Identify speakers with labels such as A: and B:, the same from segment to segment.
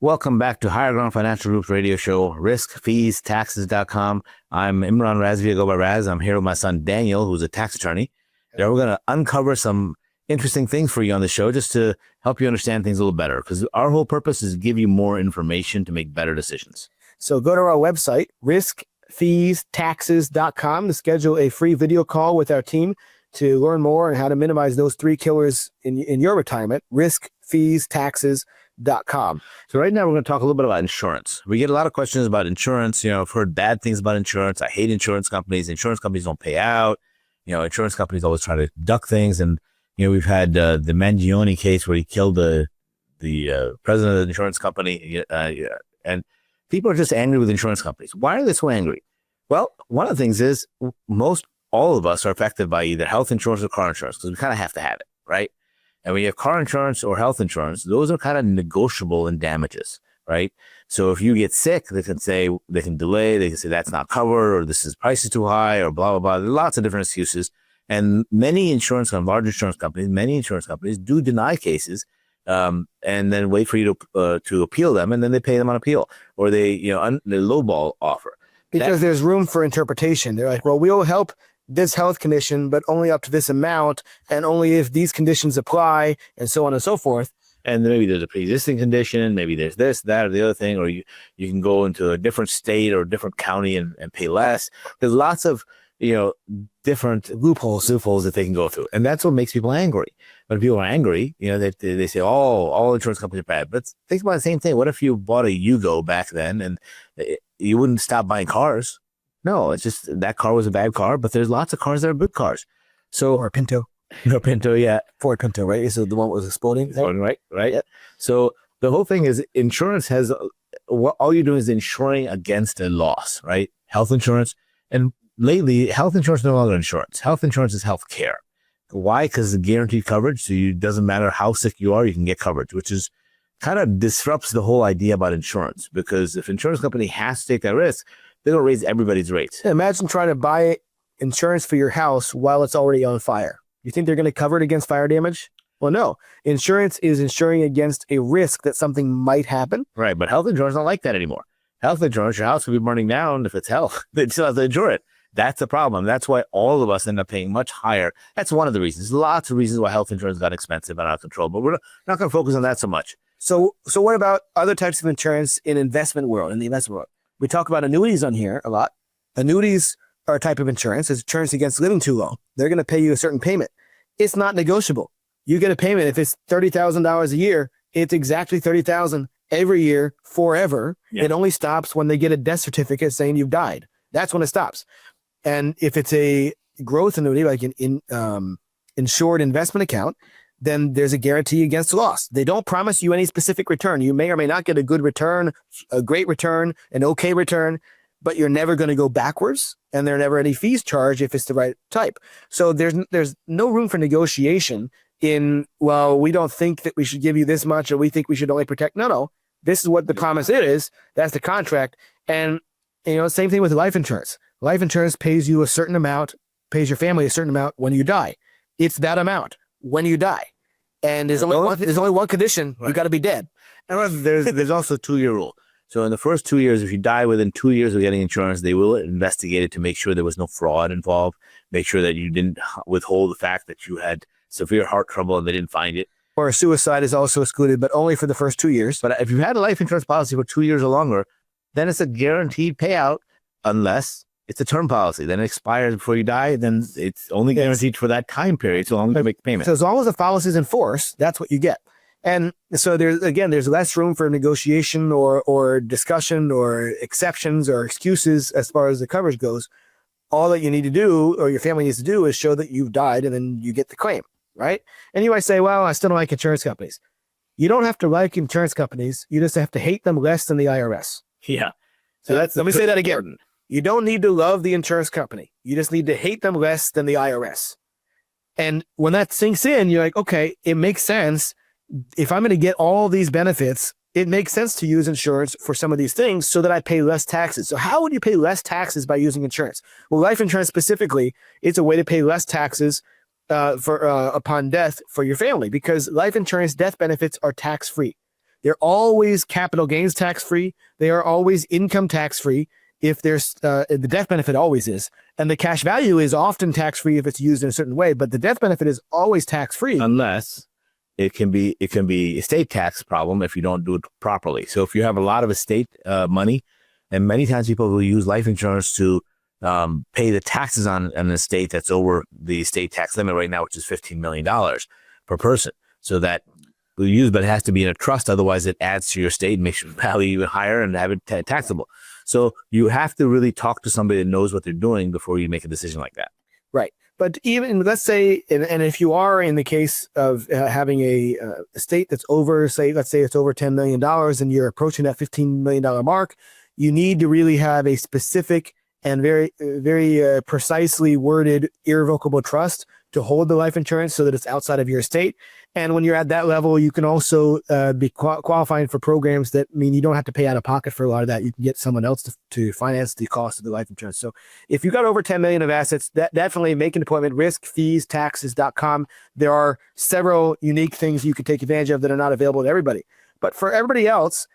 A: Welcome back to Higher Ground Financial Group's radio show, riskfeestaxes.com. I'm Imran Razvi, I go by Raz. I'm here with my son, Daniel, who's a tax attorney. Yeah, we're going to uncover some interesting things for you on the show just to help you understand things a little better, because our whole purpose is to give you more information to make better decisions.
B: So go to our website, riskfeestaxes.com, to schedule a free video call with our team to learn more on how to minimize those three killers in your retirement. Riskfeestaxes.com.
A: So right now we're going to talk a little bit about insurance. We get a lot of questions about insurance. I've heard bad things about insurance. I hate insurance companies. Insurance companies don't pay out. Insurance companies always try to duck things. And, we've had the Mangione case where he killed the president of the insurance company. And people are just angry with insurance companies. Why are they so angry? Well, one of the things is all of us are affected by either health insurance or car insurance, because we kind of have to have it, right? And when you have car insurance or health insurance, those are kind of negotiable in damages, right? So if you get sick, they can delay, they can say that's not covered, or this price is too high, or blah, blah, blah. There are lots of different excuses. And many insurance companies do deny cases, and then wait for you to appeal them, and then they pay them on appeal, or they lowball offer.
B: Because there's room for interpretation. They're like, well, we'll help this health condition, but only up to this amount, and only if these conditions apply, and so on and so forth.
A: And then maybe there's a pre-existing condition, maybe there's this, that, or the other thing, or you can go into a different state or a different county and pay less. There's lots of different loopholes that they can go through, and that's what makes people angry. When people are angry, they say, "Oh, all insurance companies are bad." But think about the same thing. What if you bought a Yugo back then, and you wouldn't stop buying cars? No, it's just that car was a bad car, but there's lots of cars that are good cars. So,
B: or Pinto.
A: Pinto, yeah.
B: Ford Pinto, right? Is the one that was exploding?
A: Right. Yeah. So the whole thing is insurance has, all you're doing is insuring against a loss, right? Health insurance. And lately, health insurance is no longer insurance. Health insurance is health care. Why? Because it's guaranteed coverage. So it doesn't matter how sick you are, you can get coverage, which is kind of disrupts the whole idea about insurance. Because if insurance company has to take that risk, they're going to raise everybody's rates.
B: Imagine trying to buy insurance for your house while it's already on fire. You think they're going to cover it against fire damage? Well, no. Insurance is insuring against a risk that something might happen.
A: Right, but health insurance don't like that anymore. Health insurance, your house could be burning down. If it's hell, they still have to insure it. That's the problem. That's why all of us end up paying much higher. That's one of the reasons. Lots of reasons why health insurance got expensive and out of control, but we're not going to focus on that so much.
B: So what about other types of insurance in the investment world? We talk about annuities on here a lot. Annuities are a type of insurance. It's insurance against living too long. They're going to pay you a certain payment. It's not negotiable. You get a payment. If it's $30,000 a year, it's exactly $30,000 every year forever. Yeah. It only stops when they get a death certificate saying you've died. That's when it stops. And if it's a growth annuity, like an insured investment account, then there's a guarantee against loss. They don't promise you any specific return. You may or may not get a good return, a great return, an okay return, but you're never going to go backwards, and there are never any fees charged if it's the right type. So there's no room for negotiation in, well, we don't think that we should give you this much, or we think we should only protect. No. This is what the promise is. That's the contract. And, same thing with life insurance. Life insurance pays you a certain amount, pays your family a certain amount when you die. It's that amount when you die. And there's only one condition. Right. You got to be dead.
A: And there's also a 2-year rule. So in the first 2 years, if you die within 2 years of getting insurance, they will investigate it to make sure there was no fraud involved, make sure that you didn't withhold the fact that you had severe heart trouble and they didn't find it.
B: Or suicide is also excluded, but only for the first 2 years.
A: But if you had a life insurance policy for 2 years or longer, then it's a guaranteed payout unless it's a term policy. Then it expires before you die. Then it's only guaranteed for that time period, so long as you make the payment.
B: So as long as the policy is in force, that's what you get. And so there's less room for negotiation or discussion or exceptions or excuses as far as the coverage goes. All that you need to do, or your family needs to do, is show that you've died, and then you get the claim, right? And you might say, well, I still don't like insurance companies. You don't have to like insurance companies. You just have to hate them less than the IRS.
A: Yeah.
B: So let me say that again. You don't need to love the insurance company. You just need to hate them less than the IRS. And when that sinks in, you're like, okay, it makes sense. If I'm going to get all these benefits, it makes sense to use insurance for some of these things so that I pay less taxes. So how would you pay less taxes by using insurance? Well, life insurance specifically, it's a way to pay less taxes upon death for your family, because life insurance death benefits are tax-free. They're always capital gains tax-free. They are always income tax-free. If there's the death benefit always is, and the cash value is often tax-free if it's used in a certain way, but the death benefit is always tax-free.
A: Unless it can be estate tax problem if you don't do it properly. So if you have a lot of estate money, and many times people will use life insurance to pay the taxes on an estate that's over the estate tax limit right now, which is $15 million per person. So that we use, but it has to be in a trust. Otherwise, it adds to your estate, makes your value even higher, and have it taxable. So you have to really talk to somebody that knows what they're doing before you make a decision like that.
B: Right. But even, let's say, and if you are in the case of having a estate that's over, let's say it's over $10 million and you're approaching that $15 million mark, you need to really have a specific and very, very precisely worded irrevocable trust to hold the life insurance so that it's outside of your estate. And when you're at that level, you can also be qualifying for programs that mean you don't have to pay out of pocket for a lot of that. You can get someone else to finance the cost of the life insurance. So if you got over 10 million of assets, that definitely make an appointment, riskfeestaxes.com. There are several unique things you can take advantage of that are not available to everybody. But for everybody else,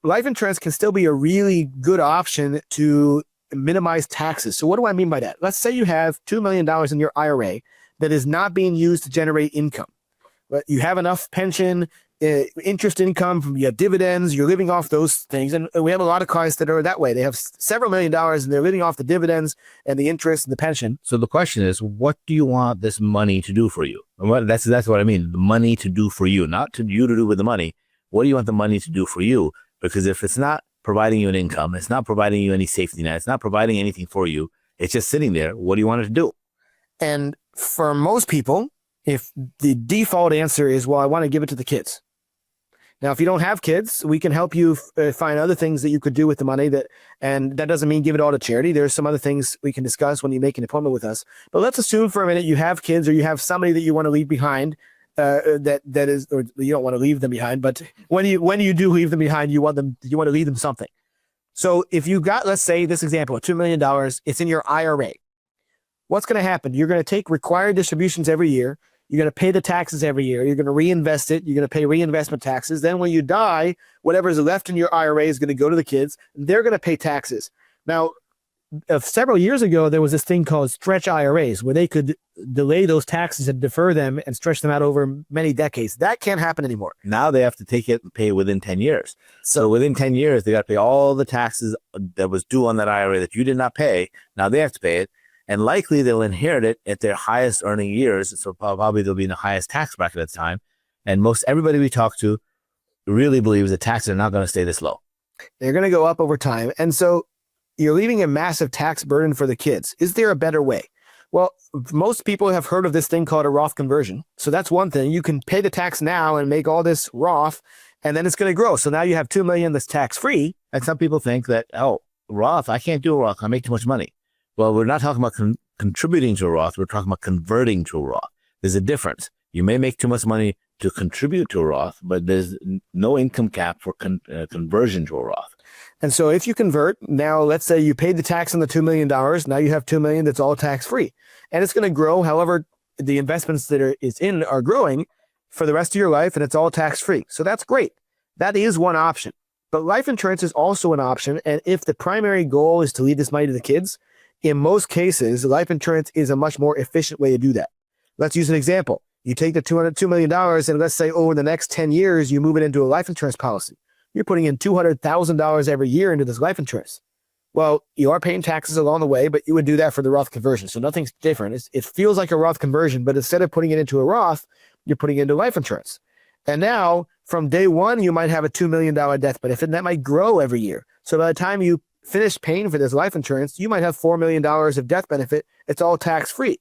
B: life insurance can still be a really good option to minimize taxes. So what do I mean by that? Let's say you have $2 million in your IRA that is not being used to generate income. But you have enough pension, interest income, you have dividends, you're living off those things. And we have a lot of clients that are that way. They have several $1 million and they're living off the dividends and the interest and the pension.
A: So the question is, what do you want this money to do for you? And that's what I mean, the money to do for you, not to you to do with the money. What do you want the money to do for you? Because if it's not providing you an income, it's not providing you any safety net, it's not providing anything for you, it's just sitting there, what do you want it to do?
B: And for most people, if the default answer is, well, I want to give it to the kids. Now, if you don't have kids, we can help you find other things that you could do with the money, and that doesn't mean give it all to charity. There's some other things we can discuss when you make an appointment with us. But let's assume for a minute you have kids or you have somebody that you want to leave behind, that is, or you don't want to leave them behind, but when you do leave them behind, you want to leave them something. So if you got, let's say this example, $2 million, it's in your IRA. What's going to happen? You're going to take required distributions every year. You're going to pay the taxes every year. You're going to reinvest it. You're going to pay reinvestment taxes. Then when you die, whatever's left in your IRA is going to go to the kids. They're going to pay taxes. Now, several years ago, there was this thing called stretch IRAs where they could delay those taxes and defer them and stretch them out over many decades. That can't happen anymore.
A: Now they have to take it and pay within 10 years. So within 10 years, they got to pay all the taxes that was due on that IRA that you did not pay. Now they have to pay it. And likely they'll inherit it at their highest earning years. So probably they'll be in the highest tax bracket at the time. And most everybody we talk to really believes that taxes are not going to stay this low.
B: They're going to go up over time. And so you're leaving a massive tax burden for the kids. Is there a better way? Well, most people have heard of this thing called a Roth conversion. So that's one thing. You can pay the tax now and make all this Roth, and then it's going to grow. So now you have $2 million that's tax-free.
A: And some people think that, oh, Roth, I can't do a Roth. I make too much money. Well, we're not talking about contributing to a Roth. We're talking about converting to a Roth. There's a difference. You may make too much money to contribute to a Roth, but there's no income cap for conversion to a Roth.
B: And so if you convert, now let's say you paid the tax on the $2 million. Now you have $2 million that's all tax-free. And it's going to grow however the investments that it's in are growing for the rest of your life, and it's all tax-free. So that's great. That is one option. But life insurance is also an option. And if the primary goal is to leave this money to the kids, in most cases, life insurance is a much more efficient way to do that. Let's use an example. You take the $2 million and let's say over the next 10 years, you move it into a life insurance policy. You're putting in $200,000 every year into this life insurance. Well, you are paying taxes along the way, but you would do that for the Roth conversion. So nothing's different. It feels like a Roth conversion, but instead of putting it into a Roth, you're putting it into life insurance. And now from day one, you might have a $2 million death benefit, and that might grow every year. So by the time you finish paying for this life insurance, you might have $4 million of death benefit. It's all tax-free.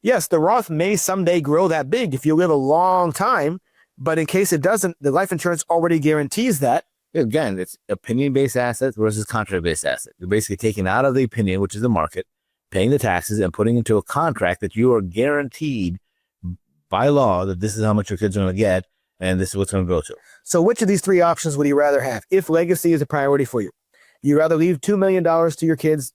B: Yes, the Roth may someday grow that big if you live a long time, but in case it doesn't, the life insurance already guarantees that.
A: Again, it's opinion-based assets versus contract-based assets. You're basically taking out of the opinion, which is the market, paying the taxes, and putting into a contract that you are guaranteed by law that this is how much your kids are going to get, and this is what's going to go to.
B: So which of these three options would you rather have if legacy is a priority for you? You rather leave $2 million to your kids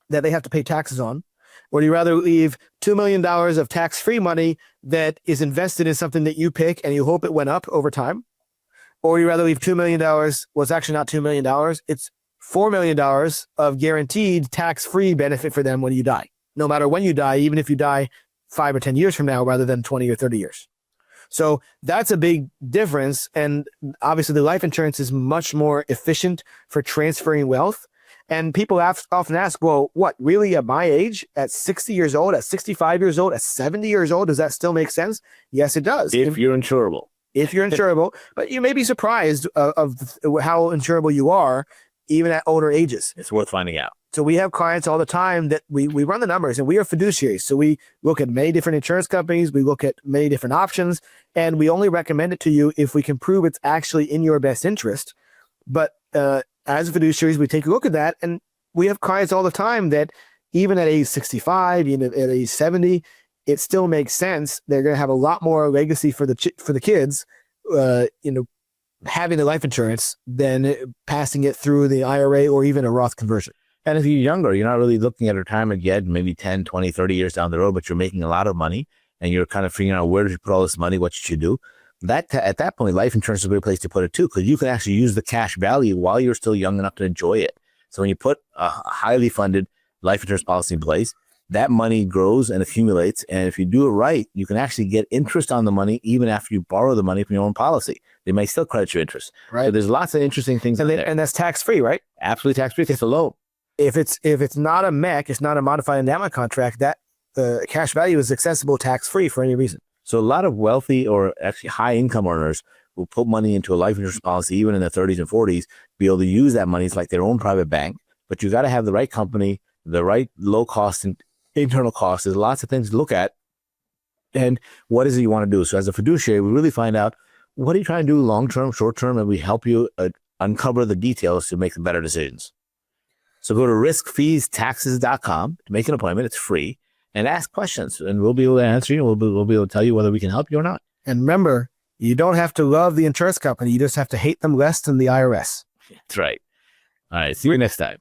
B: that they have to pay taxes on, or do you rather leave $2 million of tax-free money that is invested in something that you pick and you hope it went up over time? Or you rather leave $2 million. Well, it's actually not $2 million. It's $4 million of guaranteed tax-free benefit for them when you die. No matter when you die, even if you die 5 or 10 years from now, rather than 20 or 30 years. So that's a big difference. And obviously the life insurance is much more efficient for transferring wealth. And people often ask, well, what, really at my age, at 60 years old, at 65 years old, at 70 years old, does that still make sense? Yes, it does.
A: If you're insurable.
B: If you're insurable, but you may be surprised of how insurable you are, even at older ages.
A: It's worth finding out.
B: So we have clients all the time that we run the numbers, and we are fiduciaries. So we look at many different insurance companies, we look at many different options, and we only recommend it to you if we can prove it's actually in your best interest. But as fiduciaries, we take a look at that, and we have clients all the time that even at age 65, even at age 70, it still makes sense. They're going to have a lot more legacy for the kids, having the life insurance than passing it through the IRA or even a Roth conversion.
A: And if you're younger, you're not really looking at retirement yet, maybe 10, 20, 30 years down the road, but you're making a lot of money and you're kind of figuring out where did you put all this money, what should you do? At that point, life insurance is a great place to put it too, because you can actually use the cash value while you're still young enough to enjoy it. So when you put a highly funded life insurance policy in place, that money grows and accumulates. And if you do it right, you can actually get interest on the money even after you borrow the money from your own policy. They may still credit your interest.
B: Right.
A: So there's lots of interesting things in there.
B: And that's tax-free, right?
A: Absolutely tax-free. It's a loan.
B: If it's not a MEC, it's not a modified endowment contract, that cash value is accessible tax-free for any reason.
A: So a lot of wealthy or actually high income earners will put money into a life insurance policy, even in their 30s and 40s, be able to use that money. It's like their own private bank, but you got to have the right company, the right low cost and internal costs. There's lots of things to look at. And what is it you want to do? So as a fiduciary, we really find out what are you trying to do long-term, short-term, and we help you uncover the details to make the better decisions. So go to riskfeestaxes.com to make an appointment. It's free. And ask questions, and we'll be able to answer you. We'll be able to tell you whether we can help you or not.
B: And remember, you don't have to love the insurance company. You just have to hate them less than the IRS.
A: That's right. All right. See you next time.